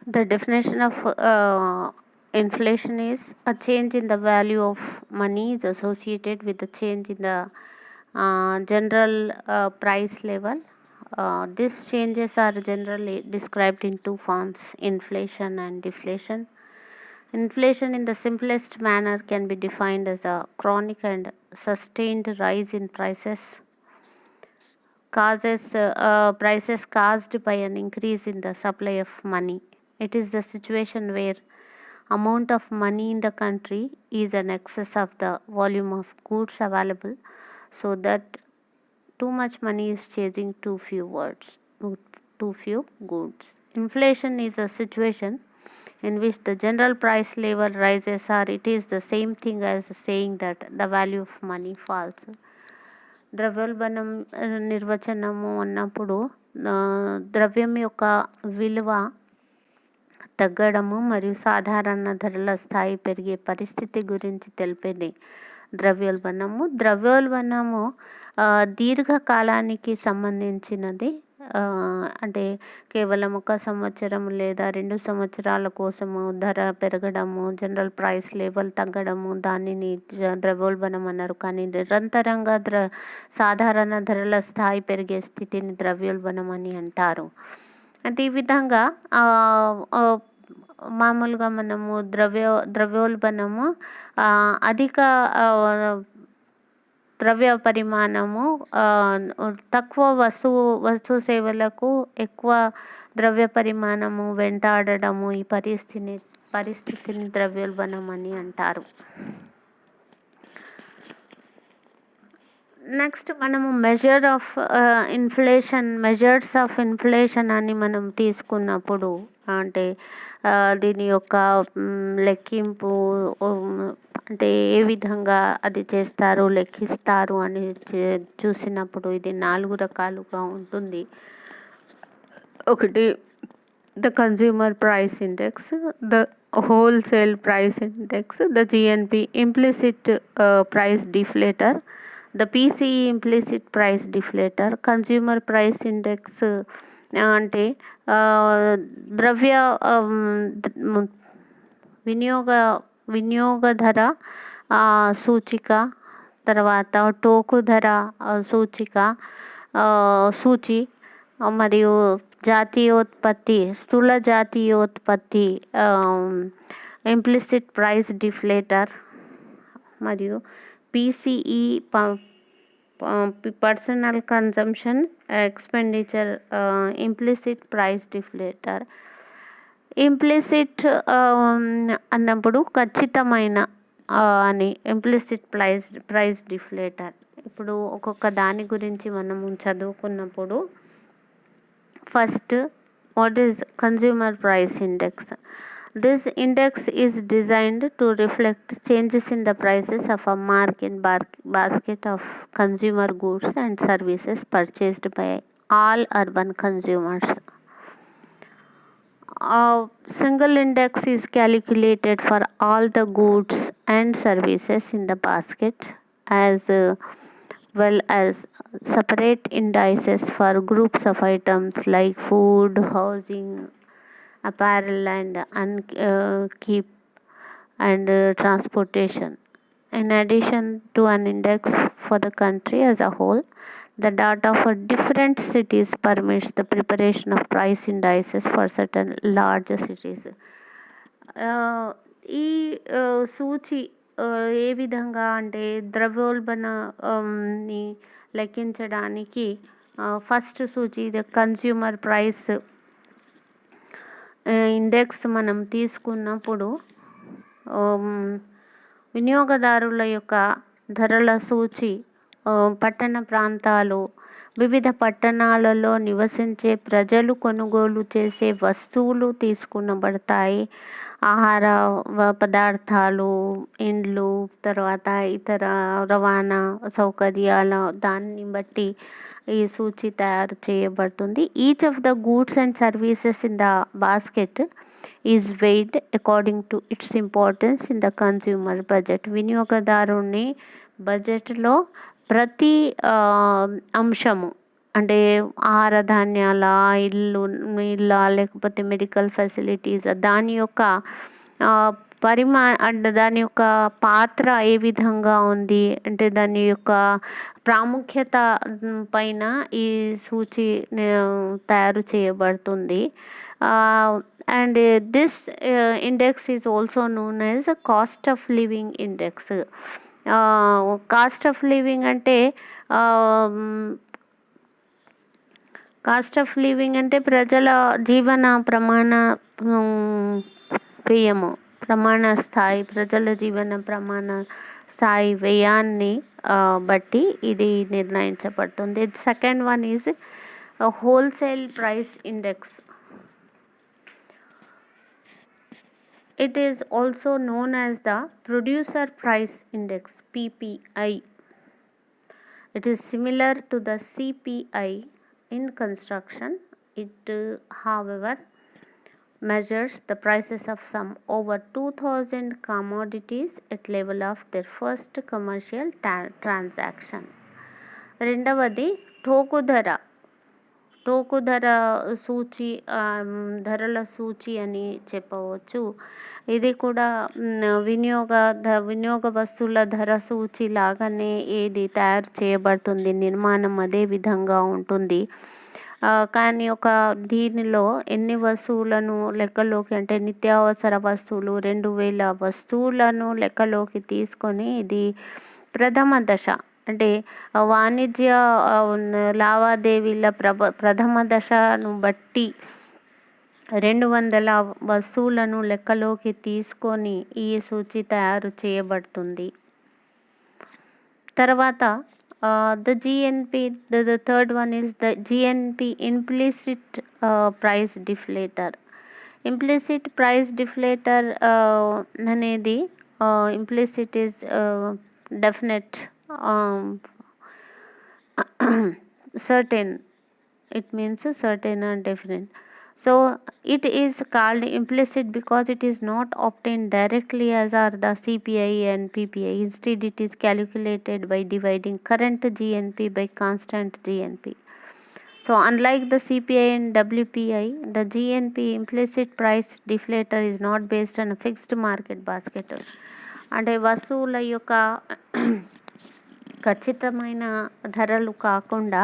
The definition of inflation is a change in the value of money is associated with the change in the general price level. These changes are generally described in two forms: inflation and deflation. Inflation, in the simplest manner, can be defined as a chronic and sustained rise in prices caused by an increase in the supply of money. It is the situation where amount of money in the country is in excess of the volume of goods available, so that too much money is chasing too few goods. Inflation is a situation in which the general price level rises, or it is the same thing as saying that the value of money falls. ద్రవ్యోల్బణం నిర్వచనము అన్నప్పుడు ద్రవ్యం యొక్క విలువ తగ్గడము మరియు సాధారణ ధరల స్థాయి పెరిగే పరిస్థితి గురించి తెలిపేది ద్రవ్యోల్బణము. ద్రవ్యోల్బణము దీర్ఘకాలానికి సంబంధించినది. అంటే కేవలం 1 సంవత్సరం లేదా 2 సంవత్సరాల కోసము ధర పెరగడము, జనరల్ ప్రైస్ లెవెల్ తగ్గడము, దానిని ద్రవ్యోల్బణం అన్నారు. కానీ నిరంతరంగా సాధారణ ధరల స్థాయి పెరిగే స్థితిని ద్రవ్యోల్బణం అని అంటారు. అంటే ఈ విధంగా మామూలుగా మనము ద్రవ్యోల్బణము అధిక ద్రవ్య పరిమాణము, తక్కువ వస్తు సేవలకు ఎక్కువ ద్రవ్య పరిమాణము వెంటాడడము, ఈ పరిస్థితిని ద్రవ్యోల్బణం అని అంటారు. నెక్స్ట్ మనము మెజర్స్ ఆఫ్ ఇన్ఫ్లేషన్ అని మనం తీసుకున్నప్పుడు, అంటే దీని యొక్క లెక్కింపు అంటే ఏ విధంగా అది చేస్తారు, లెక్కిస్తారు అని చూసినప్పుడు ఇది 4 రకాలుగా ఉంటుంది. ఒకటి the consumer price index, the wholesale price index, the GNP implicit price deflator, the PCE implicit price deflator. Consumer price index అంటే ద్రవ్య వినియోగ ధర సూచిక, తర్వాత టోకు ధర సూచి, మరియు స్థూల జాతీయోత్పత్తి ఇంప్లిసిట్ ప్రైస్ డిఫ్లేటర్, మరియు PCE personal consumption expenditure implicit price deflator. Implicit అన్నప్పుడు ఖచ్చితమైన అని ఇంప్లిసిట్ ప్రైస్ డిఫ్లేటర్. ఇప్పుడు ఒక్కొక్క దాని గురించి మనము చదువుకున్నప్పుడు, first what is consumer price index? This index is designed to reflect changes in the prices of a market basket of consumer goods and services purchased by all urban consumers. A single index is calculated for all the goods and services in the basket, as well as separate indices for groups of items like food, housing, apparel, and keep and transportation. In addition to an index for the country as a whole, the data for different cities permits the preparation of price indices for certain large cities. ఈ సూచి ఏ విధంగా అంటే ద్రవ్యోల్బణాన్ని లెక్కించడానికి first సూచి the consumer price index మనం తీసుకున్నప్పుడు, వినియోగదారుల యొక్క ధరల సూచి పట్టణ ప్రాంతాలు, వివిధ పట్టణాలలో నివసించే ప్రజలు కొనుగోలు చేసే వస్తువులు తీసుకునబడతాయి. ఆహార పదార్థాలు, ఇండ్లు, తర్వాత ఇతర రవాణా సౌకర్యాల దాన్ని బట్టి ఈ సూచి తయారు చేయబడుతుంది. Each of the goods and services in the basket is waived according to its importance in the consumer budget. వినియోగదారుని బడ్జెట్లో ప్రతి అంశము అంటే ఆహార ధాన్యాల, ఇళ్ళ లేకపోతే మెడికల్ ఫెసిలిటీస్ దాని యొక్క ఆహ్, అంటే దాని యొక్క పాత్ర ఏ విధంగా ఉంది, అంటే దాని యొక్క ప్రాముఖ్యత పైన ఈ సూచి తయారు చేయబడుతుంది. And this index is also known as cost of living index. Cost of living అంటే కాస్ట్ ఆఫ్ లివింగ్ అంటే ప్రజల జీవన వ్యయము ప్రమాణ స్థాయి, ప్రజల జీవన ప్రమాణ స్థాయి వ్యయాన్ని బట్టి ఇది నిర్ణయించబడుతుంది. Second one is wholesale price index. It is also known as the Producer Price Index (PPI). It is similar to the CPI in construction. It, however, measures the prices of some over 2,000 commodities at level of their first commercial transaction. రెండవది టోకు ధర సూచి, ధరల సూచి అని చెప్పవచ్చు. ఇది కూడా వినియోగ వస్తువుల ధర సూచి లాగానే ఇది తయారు చేయబడుతుంది, నిర్మాణం అదే విధంగా ఉంటుంది. కానీ దీనిలో ఎన్ని వస్తువులను లెక్కలోకి, అంటే నిత్యావసర వస్తువులు 2,000 వస్తువులను లెక్కలోకి తీసుకొని ఇది ప్రథమ దశ, అంటే వాణిజ్య లావాదేవీల ప్రథమ దశను బట్టి 200 వస్తువులను లెక్కలోకి తీసుకొని ఈ సూచి తయారు చేయబడుతుంది. తర్వాత the GNP, the third one is the GNP implicit price deflator. Implicit price deflator అనేది implicit is definite, certain. It means certain and definite. So it is called implicit because it is not obtained directly as are the CPI and PPI. Instead, it is calculated by dividing current GNP by constant GNP. So unlike the CPI and WPI, the GNP implicit price deflator is not based on a fixed market basket. అంటే వస్తువుల యొక్క ఖచ్చితమైన ధరలు కాకుండా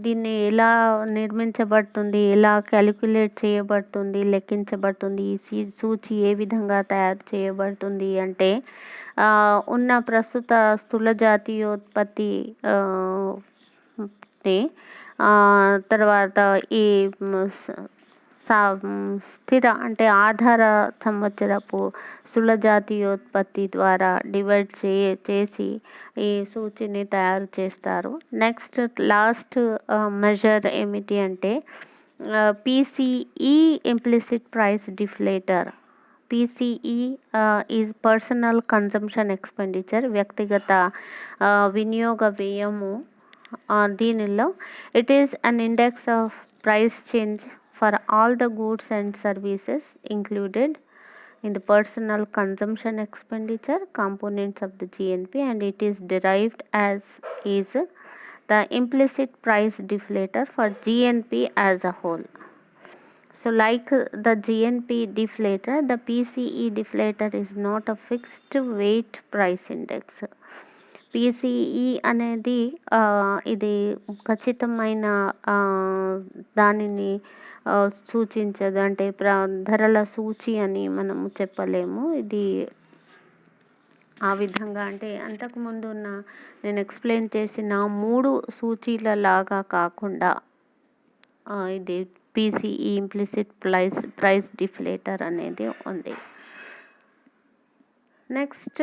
దీన్ని ఎలా నిర్మించబడుతుంది, ఎలా calculate చేయబడుతుంది, లెక్కించబడుతుంది, ఈ సూచి ఏ విధంగా తయారు చేయబడుతుంది అంటే ఉన్న ప్రస్తుత స్థూల జాతీయోత్పత్తి తర్వాత ఈ స్థిర అంటే ఆధార సంవత్సరపు స్థూల జాతీయోత్పత్తి ద్వారా డివైడ్ చేసి ఈ సూచిని తయారు చేస్తారు. నెక్స్ట్ లాస్ట్ మెజర్ ఏమిటి అంటే PCE implicit price deflator. PCE is personal consumption expenditure, వ్యక్తిగత వినియోగ వ్యయము. దీనిలో it is an index of price change for all the goods and services included in the personal consumption expenditure components of the GNP, and it is derived as is the implicit price deflator for GNP as a whole. So like the GNP deflator, the PCE deflator is not a fixed weight price index. PCE అనేది ఇది ఖచ్చితమైన దానిని సూచించదు, అంటే ధరల సూచి అని మనము చెప్పలేము. ఇది ఆ విధంగా అంటే అంతకుముందు నేను ఎక్స్ప్లెయిన్ చేసిన 3 సూచీల లాగా కాకుండా ఇది PCE ఇంప్లిసిట్ ప్రైస్ డిఫ్లేటర్ అనేది ఉంది. నెక్స్ట్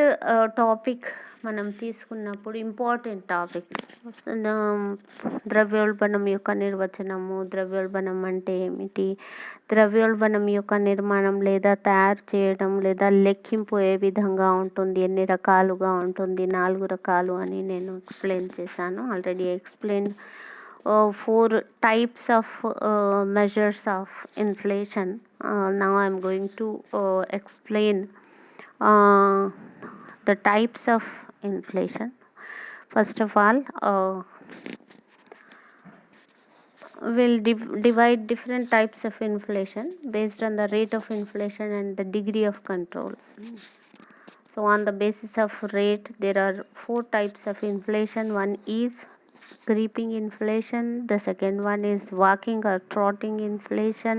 టాపిక్ మనం తీసుకున్నప్పుడు ఇంపార్టెంట్ టాపిక్ ద్రవ్యోల్బణం యొక్క నిర్వచనము. ద్రవ్యోల్బణం అంటే ఏమిటి, ద్రవ్యోల్బణం యొక్క నిర్మాణం లేదా తయారు చేయడం లేదా లెక్కింపు ఏ విధంగా ఉంటుంది, ఎన్ని రకాలుగా ఉంటుంది, 4 రకాలు అని నేను ఎక్స్ప్లెయిన్ చేశాను. Already explain 4 types of measures of inflation. Now I am going to explain the types of inflation. First of all, will divide different types of inflation based on the rate of inflation and the degree of control. So on the basis of rate, there are 4 types of inflation. One is creeping inflation, the second one is walking or trotting inflation,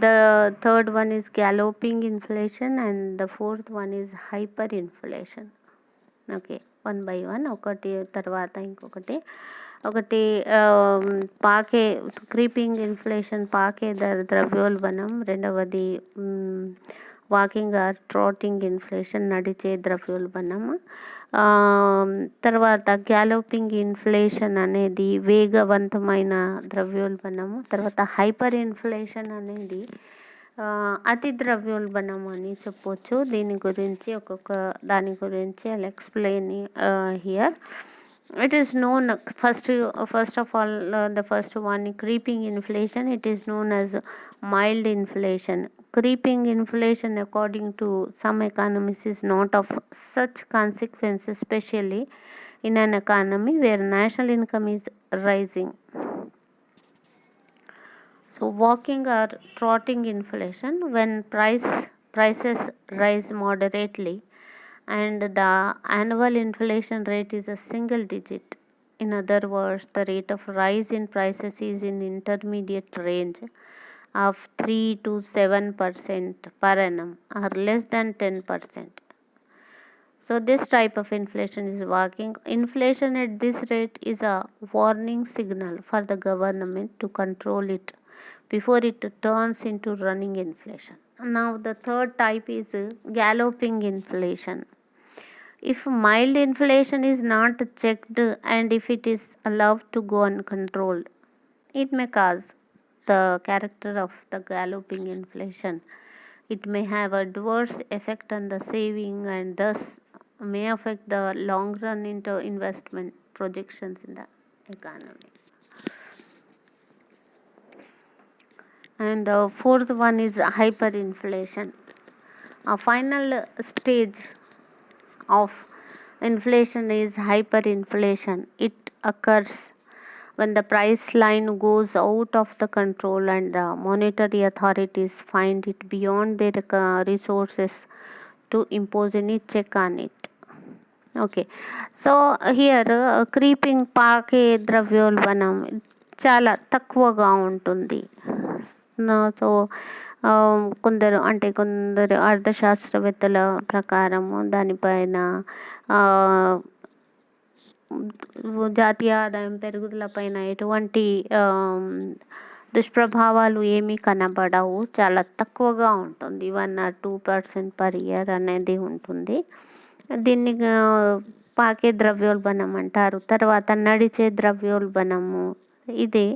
the third one is galloping inflation, and the fourth one is hyperinflation. Okay, one by one ఒకటి తర్వాత ఇంకొకటి. ఒకటి పాకే creeping inflation, పాకే ద్రవ్యోల్బణం. రెండవది walking are ట్రోటింగ్ inflation, నడిచే ద్రవ్యోల్బణం. తర్వాత గ్యాలోపింగ్ ఇన్ఫ్లేషన్ అనేది వేగవంతమైన ద్రవ్యోల్బణము. తర్వాత హైపర్ ఇన్ఫ్లేషన్ అనేది అతి ద్రవ్యోల్బణం అని చెప్పొచ్చు. దీని గురించి ఒక్కొక్క దాని గురించి I explain here. It is known first of all, the first one, creeping inflation. It is known as mild inflation. Creeping inflation, according to some economists, is not of such consequence, especially in an economy where national income is rising. So walking or trotting inflation, when prices rise moderately and the annual inflation rate is a single digit. In other words, the rate of rise in prices is in intermediate range of 3 to 7% per annum or less than 10%. So this type of inflation is walking. Inflation at this rate is a warning signal for the government to control it before it turns into running inflation. Now the third type is galloping inflation. If mild inflation is not checked and if it is allowed to go uncontrolled, it may cause the character of the galloping inflation. It may have adverse effect on the saving and thus may affect the long run into investment projections in the economy. And the fourth one is hyperinflation. A final stage of inflation is hyperinflation. It occurs when the price line goes out of the control and the monetary authorities find it beyond their resources to impose any check on it. Okay, so here creeping పాకే ద్రవ్యోల్బణం చాలా తక్కువగా ఉంటుంది. So కొందరు అర్థశాస్త్రవేత్తల ప్రకారము దానిపైన జాతీయ ఆదాయం పెరుగుదల పైన ఎటువంటి దుష్ప్రభావాలు ఏమీ కనబడవు, చాలా తక్కువగా ఉంటుంది. 1 or 2% per year అనేది ఉంటుంది. దీన్ని పాకే ద్రవ్యోల్బణం అంటారు. తర్వాత నడిచే ద్రవ్యోల్బణము, ఇది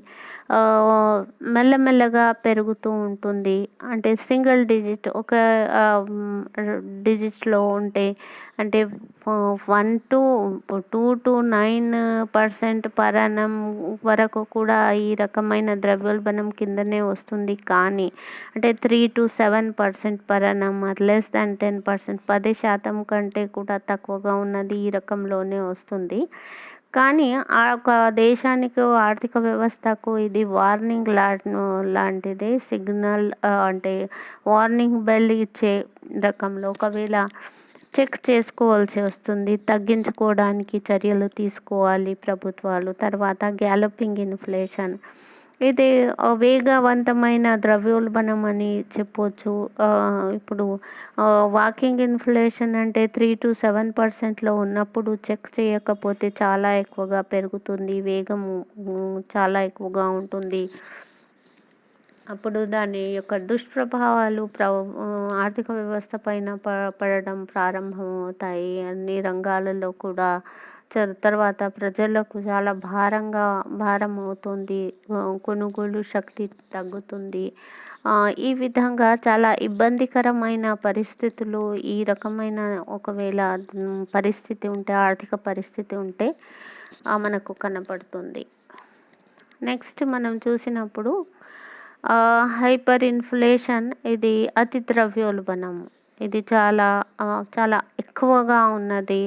మెల్లమెల్లగా పెరుగుతూ ఉంటుంది. అంటే సింగిల్ డిజిట్, ఒక డిజిట్లో ఉంటే అంటే 1 to 2 to 9% పర్ annum వరకు కూడా ఈ రకమైన ద్రవ్యోల్బణం కిందనే వస్తుంది. కానీ అంటే 3 to 7% per annum or less than 10%, 10% కంటే కూడా తక్కువగా ఉన్నది ఈ రకంలోనే వస్తుంది. కానీ ఆ ఒక దేశానికి, ఆర్థిక వ్యవస్థకు ఇది వార్నింగ్ లాంటిది. సిగ్నల్ అంటే వార్నింగ్ బెల్ ఇచ్చే రకంలో. ఒకవేళ చెక్ చేసుకోవాల్సి వస్తుంది, తగ్గించుకోవడానికి చర్యలు తీసుకోవాలి ప్రభుత్వాలు. తర్వాత గ్యాలపింగ్ ఇన్ఫ్లేషన్, ఇది వేగవంతమైన ద్రవ్యోల్బణం అని చెప్పొచ్చు. ఇప్పుడు వాకింగ్ ఇన్ఫ్లేషన్ అంటే 3 to 7%లో ఉన్నప్పుడు చెక్ చేయకపోతే చాలా ఎక్కువగా పెరుగుతుంది, వేగము చాలా ఎక్కువగా ఉంటుంది. అప్పుడు దాని యొక్క దుష్ప్రభావాలు ఆర్థిక వ్యవస్థ పైన పడడం ప్రారంభమవుతాయి. అన్ని రంగాలలో కూడా. తర్వాత ప్రజలకు చాలా భారం అవుతుంది, కొనుగోలు శక్తి తగ్గుతుంది. ఈ విధంగా చాలా ఇబ్బందికరమైన పరిస్థితులు, ఈ రకమైన ఒకవేళ పరిస్థితి ఉంటే, ఆర్థిక పరిస్థితి ఉంటే మనకు కనపడుతుంది. నెక్స్ట్ మనం చూసినప్పుడు హైపర్ ఇన్ఫ్లేషన్, ఇది అతి ద్రవ్యోల్బణం. ఇది చాలా చాలా ఎక్కువగా ఉన్నది.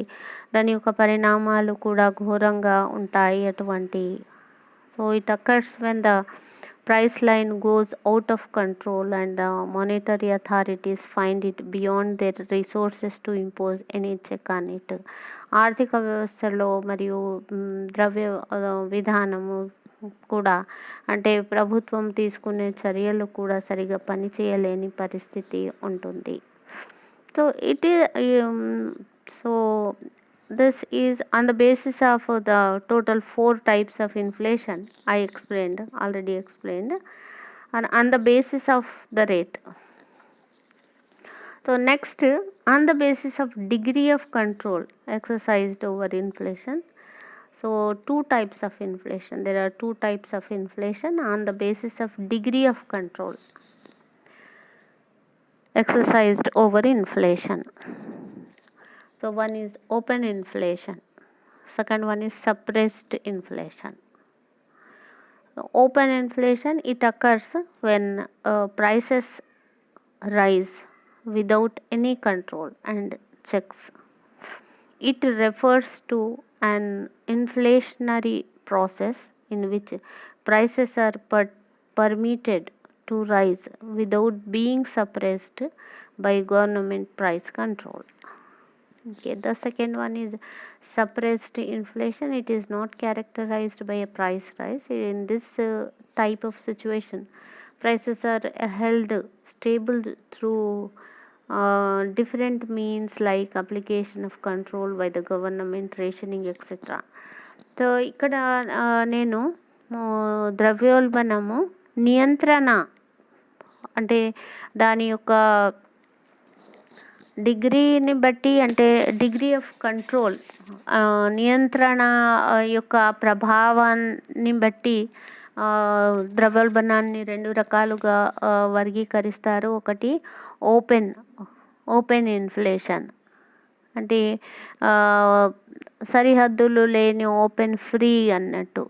దాని యొక్క పరిణామాలు కూడా ఘోరంగా ఉంటాయి. So it occurs when the price line goes out of control and the monetary authorities find it beyond their resources to impose any check on it. ఆర్థిక వ్యవస్థలో మరియు ద్రవ్య విధానము కూడా అంటే ప్రభుత్వం తీసుకునే చర్యలు కూడా సరిగా పనిచేయలేని పరిస్థితి ఉంటుంది. సో ఇట్ ఈ so this is on the basis of the total 4 types of inflation I already explained, and on the basis of the rate. So next, on the basis of degree of control exercised over inflation. So two types of inflation. There are two types of inflation on the basis of degree of control exercised over inflation. So one is open inflation, second one is suppressed inflation. So open inflation, it occurs when prices rise without any control and checks. It refers to an inflationary process in which prices are permitted to rise without being suppressed by government price control. Okay, the second one is suppressed inflation. It is not characterized by a price rise. In this type of situation, prices are held stable through different means like application of control by the government, rationing, etc. So ఇక్కడ నేను ద్రవ్యోల్బణము నియంత్రణ అంటే దాని యొక్క డిగ్రీని బట్టి అంటే degree of control నియంత్రణ యొక్క ప్రభావాన్ని బట్టి ద్రవ్యోల్బణాన్ని రెండు రకాలుగా వర్గీకరిస్తారు. ఒకటి ఓపెన్ ఇన్ఫ్లేషన్ అంటే సరిహద్దులు లేని ఓపెన్ ఫ్రీ అన్నట్టు.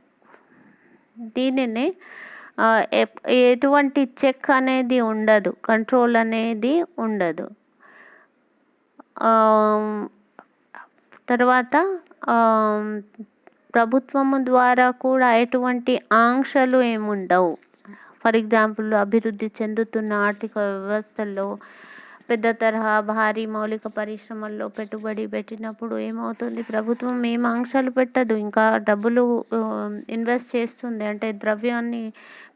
దీనిని ఎటువంటి చెక్ అనేది ఉండదు, కంట్రోల్ అనేది ఉండదు. తర్వాత ప్రభుత్వము ద్వారా కూడా ఎటువంటి ఆంక్షలు ఏముండవు. ఫర్ ఎగ్జాంపుల్ అభివృద్ధి చెందుతున్న ఆర్థిక వ్యవస్థల్లో పెద్ద తరహా భారీ మౌలిక పరిశ్రమల్లో పెట్టుబడి పెట్టినప్పుడు ఏమవుతుంది, ప్రభుత్వం ఏం ఆంక్షలు పెట్టదు, ఇంకా డబ్బులు ఇన్వెస్ట్ చేస్తుంది, అంటే ద్రవ్యాన్ని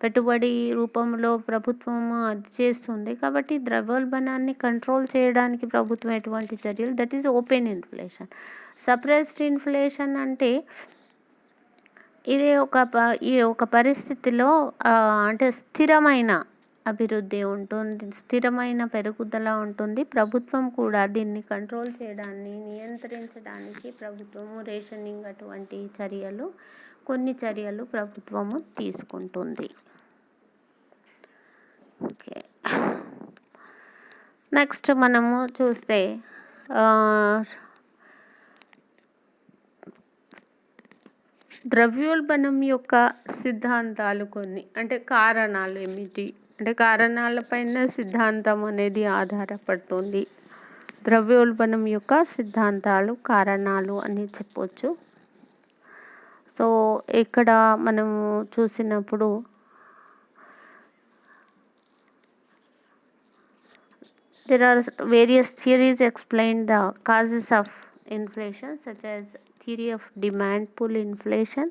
పెట్టుబడి రూపంలో ప్రభుత్వము అది చేస్తుంది. కాబట్టి ద్రవ్యోల్బణాన్ని కంట్రోల్ చేయడానికి ప్రభుత్వం ఎటువంటి చర్యలు, that is open inflation. Suppressed inflation అంటే ఇది ఒక పరిస్థితిలో అంటే స్థిరమైన అభివృద్ధి ఉంటుంది, స్థిరమైన పెరుగుదల ఉంటుంది. ప్రభుత్వం కూడా దీన్ని కంట్రోల్ చేయడాన్ని నియంత్రించడానికి ప్రభుత్వము రేషనింగ్ అటువంటి కొన్ని చర్యలు ప్రభుత్వము తీసుకుంటుంది. ఓకే, నెక్స్ట్ మనము చూస్తే ద్రవ్యోల్బణం యొక్క సిద్ధాంతాలు కొన్ని, అంటే కారణాలు ఏమిటి అంటే కారణాలపైన సిద్ధాంతం అనేది ఆధారపడుతుంది. ద్రవ్యోల్బణం యొక్క సిద్ధాంతాలు కారణాలు అని చెప్పొచ్చు. సో ఇక్కడ మనము చూసినప్పుడు there are various theories explain the causes of inflation, such as theory of demand pull inflation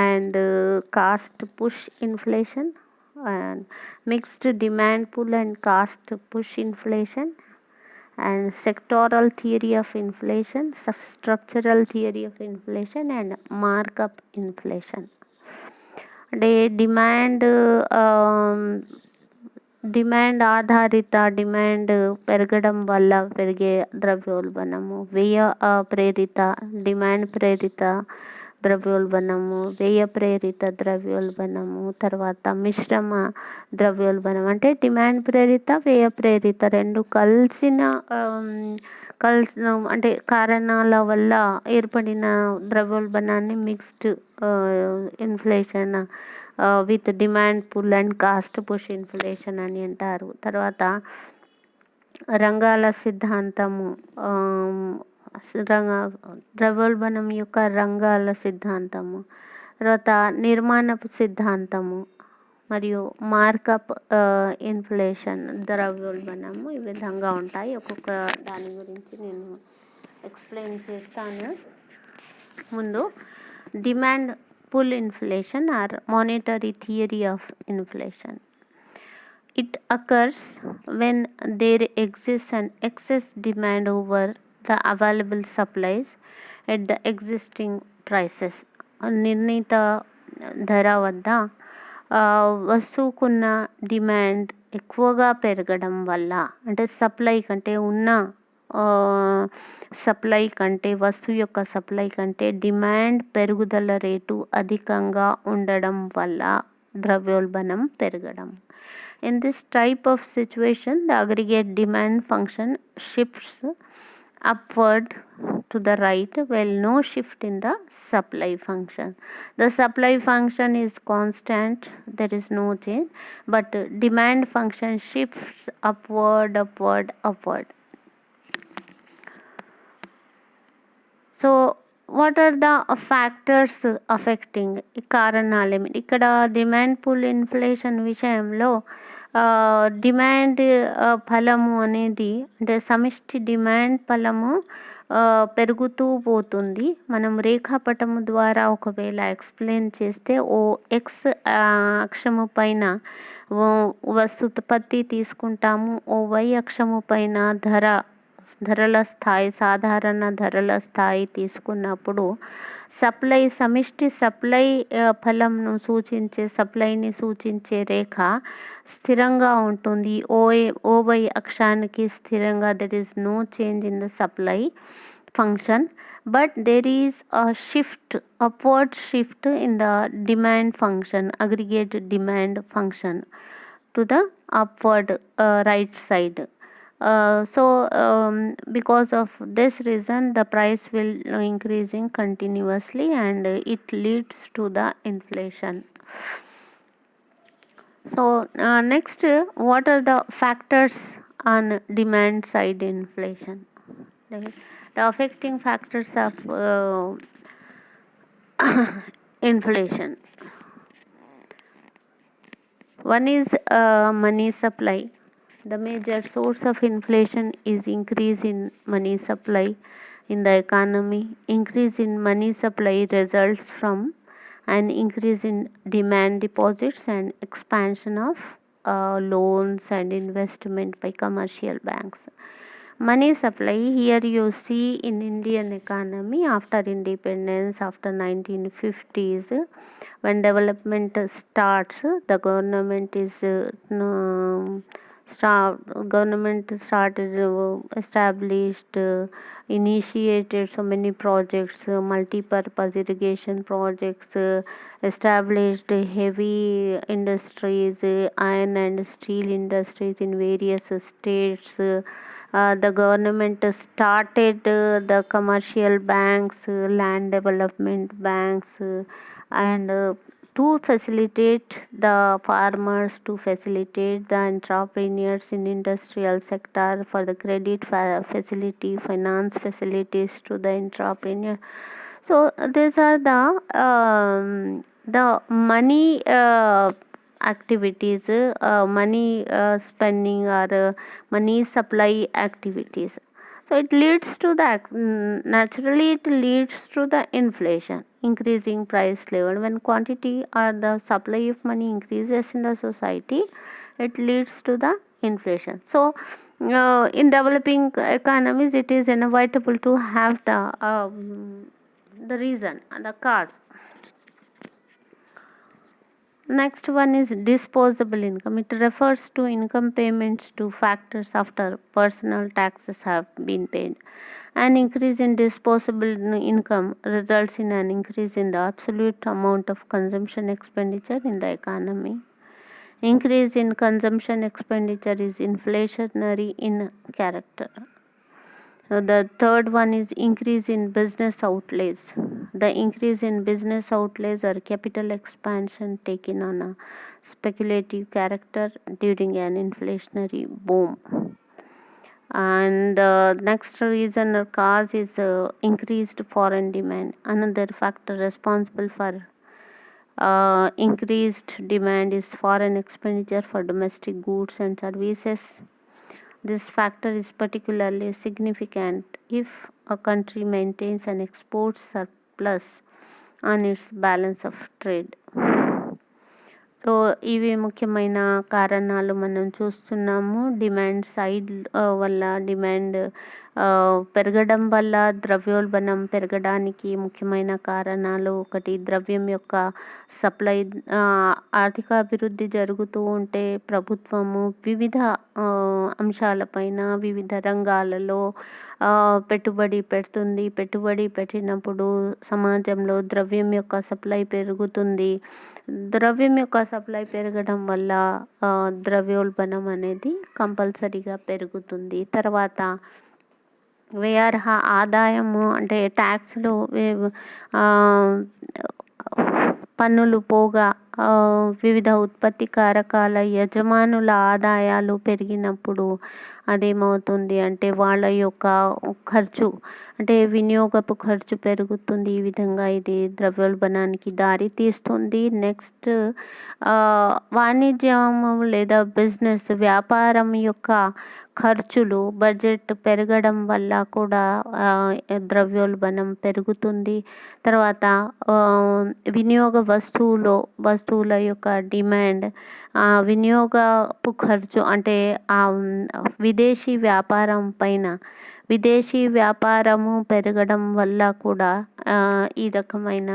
and cost push inflation, and mixed demand pull and cost push inflation, and sectoral theory of inflation, structural theory of inflation, and markup inflation. అంటే demand ఆధారిత demand పెరగడం వల్ల పెరిగే ద్రవ్యోల్బణము, demand ప్రేరిత ద్రవ్యోల్బణము, వ్యయ ప్రేరిత ద్రవ్యోల్బణము, తర్వాత మిశ్రమ ద్రవ్యోల్బణం. అంటే డిమాండ్ ప్రేరిత, వ్యయ ప్రేరిత రెండు కలిసిన అంటే కారణాల వల్ల ఏర్పడిన ద్రవ్యోల్బణాన్ని mixed inflation with demand pull and cost push inflation అని అంటారు. తర్వాత రంగాల సిద్ధాంతము, ద్రవ్యోల్బణం యొక్క రంగాల సిద్ధాంతము, తర్వాత నిర్మాణపు సిద్ధాంతము మరియు మార్కప్ ఇన్ఫ్లేషన్, ద్రవ్యోల్బణము ఈ విధంగా ఉంటాయి. ఒక్కొక్క దాని గురించి నేను ఎక్స్ప్లెయిన్ చేస్తాను. ముందు demand pull inflation or monetary theory of inflation. It occurs when there exists an excess demand over the available supplies at the existing prices. నిర్ణీత ధర వద్ద వస్తువుకున్న డిమాండ్ ఎక్కువగా పెరగడం వల్ల, అంటే సప్లై కంటే ఉన్న సప్లై కంటే వస్తువు యొక్క సప్లై కంటే డిమాండ్ పెరుగుదల రేటు అధికంగా ఉండడం వల్ల ద్రవ్యోల్బణం పెరగడం. In this type of situation, the aggregate demand function shifts upward to the right while no shift in the supply function. The supply function is constant, there is no change, but demand function shifts upward. So what are the factors affecting, ఈ కారణాలు ఇక్కడ demand pull inflation విషయంలో demand ఫలము అనేది, అంటే సమిష్టి demand ఫలము పెరుగుతూ పోతుంది. మనం రేఖాపటము ద్వారా ఒకవేళ ఎక్స్ప్లెయిన్ చేస్తే, ఓ ఎక్స్ అక్షము పైన వస్తుత్పత్తి తీసుకుంటాము, ఓ వై అక్షము పైన ధరల స్థాయి, సాధారణ ధరల స్థాయి తీసుకున్నప్పుడు సప్లై, సమిష్టి సప్లై ఫలంను సూచించే, సప్లైని సూచించే రేఖ స్థిరంగా ఉంటుంది. ఓవై అక్షానికి స్థిరంగా, there is no change in the supply function, but there is a upward shift in the demand function, aggregate demand function to the upward right side. Because of this reason, the price will increasing continuously and it leads to the inflation. So next, what are the factors on demand side inflation? Right? The affecting factors of inflation. One is money supply. The major source of inflation is increase in money supply in the economy. Increase in money supply results from an increase in demand deposits and expansion of loans and investment by commercial banks. Money supply, here you see in Indian economy after independence, after 1950s, when development starts, the government started established, initiated so many projects, multi-purpose irrigation projects, established heavy industries, iron and steel industries in various states. The government started the commercial banks, land development banks, and to facilitate the farmers, to facilitate the entrepreneurs in industrial sector, for the credit facility, finance facilities to the entrepreneur. So these are the money activities, money spending or money supply activities. So it leads to the naturally it leads to the inflation, increasing price level. When quantity or the supply of money increases in the society, it leads to the inflation. So in developing economies, it is inevitable to have the reason and the cause. Next one is disposable income. It refers to income payments to factors after personal taxes have been paid. An increase in disposable income results in an increase in the absolute amount of consumption expenditure in the economy. Increase in consumption expenditure is inflationary in character. The third one is increase in business outlays. The increase in business outlays or capital expansion taken on a speculative character during an inflationary boom. And the next reason or cause is increased foreign demand. Another factor responsible for increased demand is foreign expenditure for domestic goods and services. This factor is particularly significant if a country maintains an export surplus on its balance of trade. So ఇవి ముఖ్యమైన కారణాలు మనం చూస్తున్నాము. Demand side వల్ల demand పెరగడం వల్ల ద్రవ్యోల్బణం పెరగడానికి ముఖ్యమైన కారణాలు ఒకటి ద్రవ్యం యొక్క సప్లై. ఆర్థికాభివృద్ధి జరుగుతూ ఉంటే ప్రభుత్వము వివిధ అంశాలపైన వివిధ రంగాలలో పెట్టుబడి పెడుతుంది. పెట్టుబడి పెట్టినప్పుడు సమాజంలో ద్రవ్యం యొక్క సప్లై పెరుగుతుంది. ద్రవ్యం యొక్క సప్లై పెరగడం వల్ల ద్రవ్యోల్బణం అనేది కంపల్సరీగా పెరుగుతుంది. తర్వాత వ్యయ ఆదాయము అంటే ట్యాక్స్లు పన్నులు పోగా వివిధ ఉత్పత్తి కారకాల యజమానుల ఆదాయాలు పెరిగినప్పుడు అదేమవుతుంది అంటే వాళ్ళ యొక్క ఖర్చు అంటే వినియోగపు ఖర్చు పెరుగుతుంది. ఈ విధంగా ఇది ద్రవ్యోల్బణానికి దారి తీస్తుంది. నెక్స్ట్ వాణిజ్యము లేదా బిజినెస్ వ్యాపారం యొక్క ఖర్చులు బడ్జెట్ పెరగడం వల్ల కూడా ద్రవ్యోల్బణం పెరుగుతుంది. తర్వాత వినియోగ వస్తువుల యొక్క డిమాండ్ వినియోగపు ఖర్చు అంటే విదేశీ వ్యాపారము పెరగడం వల్ల కూడా ఈ రకమైన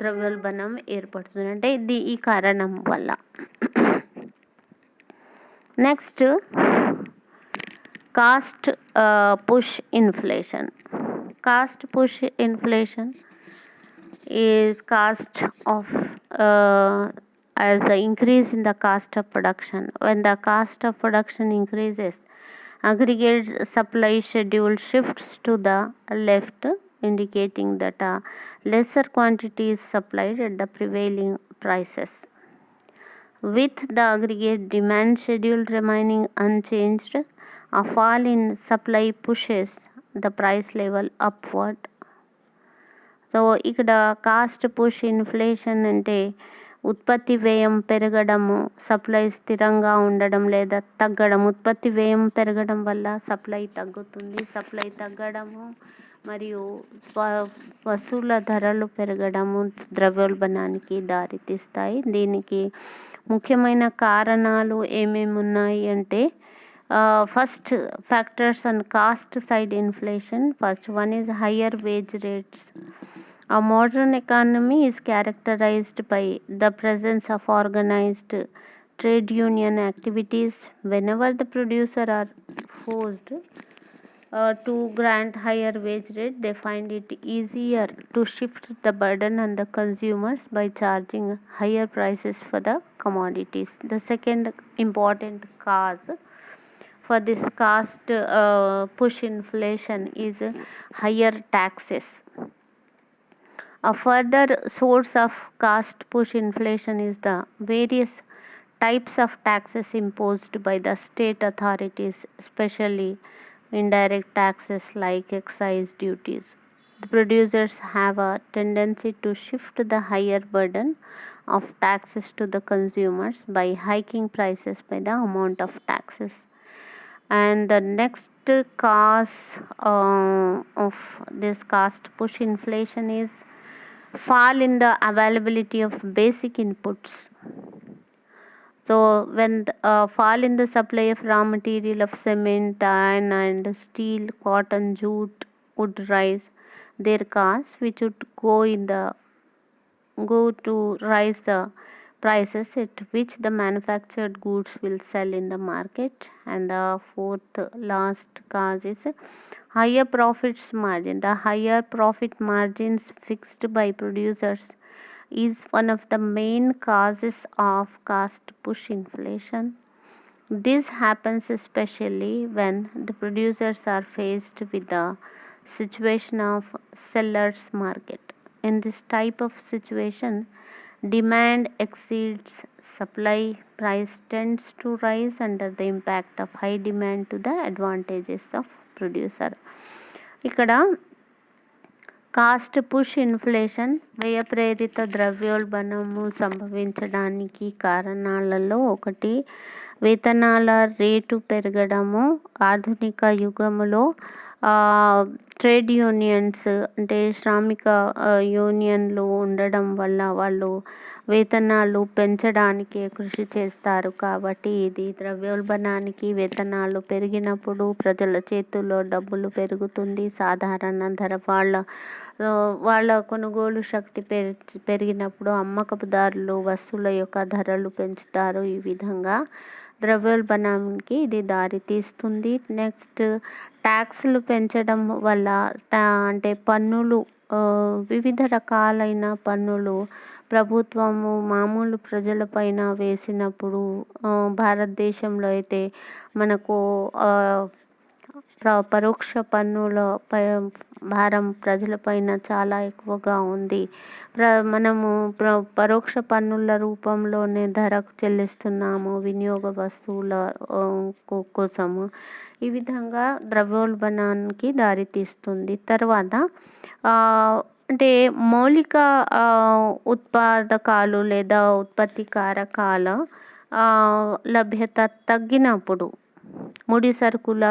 ద్రవ్యోల్బణం ఏర్పడుతుంది. అంటే ఈ కారణం వల్ల. Next cost push inflation. Cost push inflation is caused as the increase in the cost of production. When the cost of production increases, aggregate supply schedule shifts to the left, indicating that a lesser quantity is supplied at the prevailing prices. With the aggregate demand schedule remaining unchanged, a fall in supply pushes the price level upward. So ఇక్కడ cost push inflation అంటే ఉత్పత్తి వ్యయం పెరగడము, supply స్థిరంగా ఉండడం లేదా తగ్గడం. ఉత్పత్తి వ్యయం పెరగడం వల్ల సప్లై తగ్గుతుంది. సప్లై తగ్గడము మరియు వస్తువుల ధరలు పెరగడము ద్రవ్యోల్బణానికి దారితీస్తాయి. దీనికి ముఖ్యమైన కారణాలు ఏమేమి ఉన్నాయి అంటే first factors and cost side inflation. First one is higher wage rates. A modern economy is characterized by the presence of organized trade union activities. Whenever the producer are forced to grant higher wage rate, they find it easier to shift the burden on the consumers by charging higher prices for the commodities. The second important cause for this cost push inflation is higher taxes. A further source of cost push inflation is the various types of taxes imposed by the state authorities, especially indirect taxes like excise duties. The producers have a tendency to shift the higher burden of taxes to the consumers by hiking prices by the amount of taxes. And the next cause of this cost push inflation is fall in the availability of basic inputs. So when fall in the supply of raw material of cement, iron and steel, cotton, jute would rise their costs, which would go to rise the prices at which the manufactured goods will sell in the market. And the fourth last cause is higher profits margin. The higher profit margins fixed by producers is one of the main causes of cost push inflation. This happens especially when the producers are faced with the situation of seller's market. In this type of situation, demand exceeds supply, price tends to rise under the impact of high demand to the advantages of producer. ఇక్కడ cost push inflation, వ్యయ ప్రేరిత ద్రవ్యోల్బణము సంభవించడానికి కారణాలలో ఒకటి వేతనాల rate పెరగడము. ఆధునిక యుగములో trade unions అంటే శ్రామిక యూనియన్లు ఉండడం వల్ల వాళ్ళు వేతనాలు పెంచడానికి కృషి చేస్తారు. కాబట్టి ఇది ద్రవ్యోల్బణానికి, వేతనాలు పెరిగినప్పుడు ప్రజల చేతుల్లో డబ్బులు పెరుగుతుంది. సాధారణ ధర వాళ్ళ కొనుగోలు శక్తి పెరిగినప్పుడు అమ్మకపుదారులు వస్తువుల యొక్క ధరలు పెంచుతారు. ఈ విధంగా ద్రవ్యోల్బణానికి ఇది దారి తీస్తుంది. నెక్స్ట్ ట్యాక్స్లు పెంచడం వల్ల అంటే పన్నులు, వివిధ రకాలైన పన్నులు ప్రభుత్వము మామూలు ప్రజలపైన వేసినప్పుడు, భారతదేశంలో అయితే మనకు పరోక్ష పన్నుల భారం ప్రజలపైన చాలా ఎక్కువగా ఉంది. మనము పరోక్ష పన్నుల రూపంలోనే ధరకు చెల్లిస్తున్నాము వినియోగ వస్తువుల కోసము. ఈ విధంగా ద్రవ్యోల్బణానికి దారితీస్తుంది. తర్వాత అంటే మౌలిక ఉత్పాదకాలు లేదా ఉత్పత్తి కారకాల లభ్యత తగ్గినప్పుడు, ముడి సరుకుల